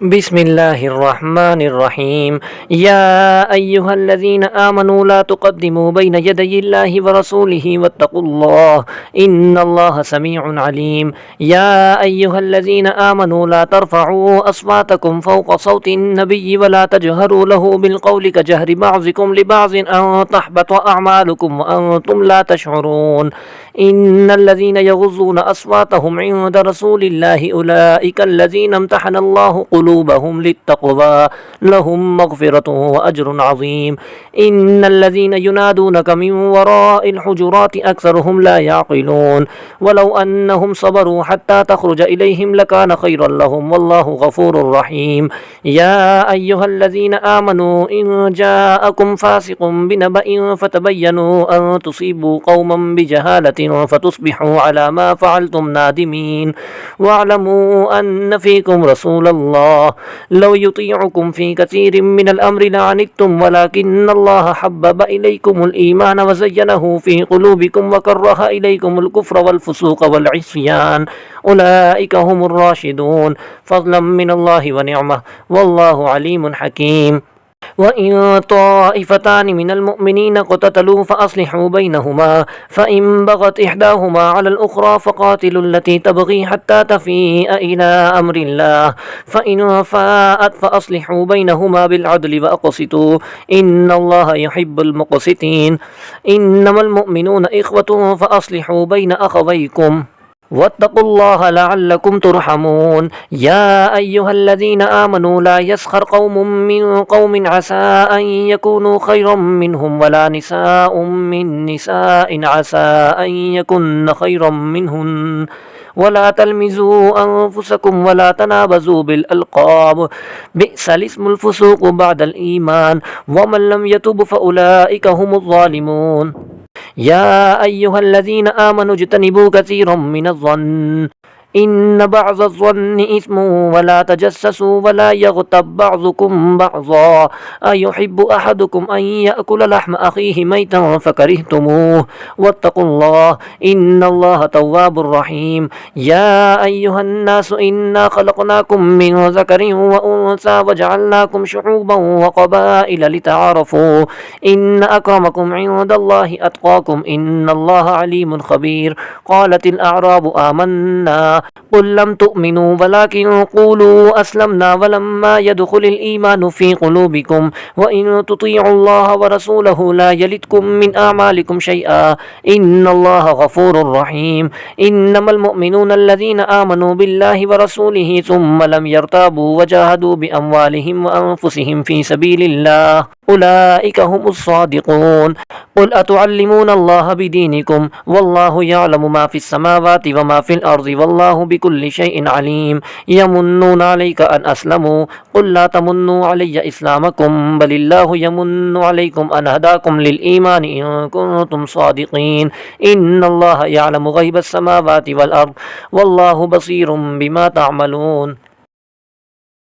बिस्मिल्लाहिर्रहमानिर्रहीम। या अय्युहल्लज़ीना आमनू ला तुक़द्दिमू बैन यदयिल्लाहि व रसूलिहि वत्तक़ुल्लाह इन्नल्लाहा समीउन अलीम। या अय्युहल्लज़ीना आमनू ला तर्फ़अू अस्वातकुम फ़ौक़ सौतिन नबिय्यि व ला तजहरू लहू बिलक़ौलि कजहरि बअज़िकुम लिबअज़िन अन तहबत अअमालुकुम व अंतुम ला तशऊरून। इन्नल्लज़ीना यग़ुज़्ज़ूना अस्वातहुम इंद रसूलिल्लाहि उलाइकल्लज़ीना इम्तहनल्लाहु क़ुलूबहुम लित्तक़वा लहुम मग़फ़िरतुन व अज्रुन अज़ीम। इन्नल्लज़ीना युनादूनक मिन वराइल हुजुराति अक्सरुहुम ला यअक़िलून। वलौ अन्नहुम सबरू हत्ता तख़रुज इलैहिम लकान ख़ैरन लहुम वल्लाहु गफ़ूरुर रहीम। या अय्युहल्लज़ीना आमनू इन जाअकुम फ़ासिक़ुम बिनबइन फ़तबय्यनू अन तुसीबू क़ौमन बिजहालतिन फ़तुस्बिहू अला मा फ़अलतुम नादिमीन। वअलमू अन्न फ़ीकुम रसूलल्लाह लौ युतीउकुम फ़ी कसीरिम मिनल अम्रि लअनित्तुम वलाकिन्नल्लाह हब्बब इलैकुमुल ईमान व ज़य्यनहू फ़ी क़ुलूबिकुम व कररह इलैकुमुल कुफ़्र वल फ़ुसूक़ वल इस्यान उलाइका हुमुर राशिदून फ़ज़लन मिनल्लाहि व निअमह वल्लाहु अलीमुन हकीम। वइन ताइफ़तानि मिनल मुअ्मिनीन क़ततलू फ़अस्लिहू बैनहुमा फ़इन बग़त इहदाहुमा अलल उख़रा फ़क़ातिलुल्लती तबग़ी हत्ता तफ़ीअ इला अम्रिल्लाह फ़इन फ़ाअत फ़अस्लिहू बैनहुमा बिलअदलि वअक़सितू इन्नल्लाहा युहिब्बुल मुक़सितीन। इन्नमल मुअ्मिनूना इख़्वतुन फ़अस्लिहू बैन अख़वैकुम वत्तक़ुल्लाह लअल्लकुम तुरहमून। या अय्युहल्लज़ीना आमनू ला यस्ख़र क़ौमुम मिन क़ौमिन असा अन यकूनू ख़ैरम मिनहुम वला निसाउम मिन निसाइन असा अन यकुन्न ख़ैरम मिनहुन वला तल्मिज़ू अनफ़ुसकुम वला तनाबज़ू बिल अलक़ाब बिअसल इस्मुल फ़ुसूक़ु बअदल ईमान वमन लम यतुब फ़उलाइका हुमुज़ ज़ालिमून। या अय्युहल्लज़ीना आमनू इज्तनिबू कसीरम मिनज़्ज़न्न इन्न बअज़-ज़न्नि इस्मुन वला तजस्ससू वला यग़्तब बअज़ुकुम बअज़ा अयुहिब्बु अहदुकुम अन यअकुल लहम अख़ीहि मैतन फ़करिहतुमूह वत्तक़ुल्लाह इन्नल्लाहा तव्वाबुर रहीम। या अय्युहन्नासु इन्ना ख़लक़नाकुम मिन ज़करिन व उन्सा वजअलनाकुम शुऊबन व क़बाइल लितआरफ़ू इन्न अक्रमकुम इंदल्लाहि अत्क़ाकुम इन्नल्लाहा अलीमुन ख़बीर। क़ालतिल अअराबु आमन्ना क़ुल लम तुअमिनू वलाकिन क़ूलू अस्लमना वलम्मा यदख़ुलिल ईमानु फ़ी क़ुलूबिकुम व इन तुतीउल्लाह व रसूलहु ला यलिदकुम मिन अअमालिकुम शैआ इन्नल्लाहा गफ़ूरुर रहीम। इन्नमल मुअ्मिनूना अल्लज़ीना आमनू बिल्लाहि व रसूलिहि सुम्मा लम यर्ताबू व जाहदू बिअम्वालिहिम व अनफ़ुसिहिम फ़ी सबीलिल्लाह उलाइका हुमुस सादिक़ून। क़ुल अतुअल्लिमूनल्लाह बिदीनिकुम वल्लाहु यअलमु मा फ़िस समावाति व मा फ़िल अर्ज़ि वल्लाहु बिकुल्लि शैइन अलीम। यमुन्नूना अलैका अन अस्लमू क़ुल ला तमुन्नू अलैया इस्लामकुम बलिल्लाहु यमुन्नु अलैकुम अन हदाकुम लिल ईमानि इन कुन्तुम सादिक़ीन। इन्नल्लाहा यअलमु ग़ैबस समावाति वल अर्ज़ वल्लाहु बसीरुम बिमा तअमलून।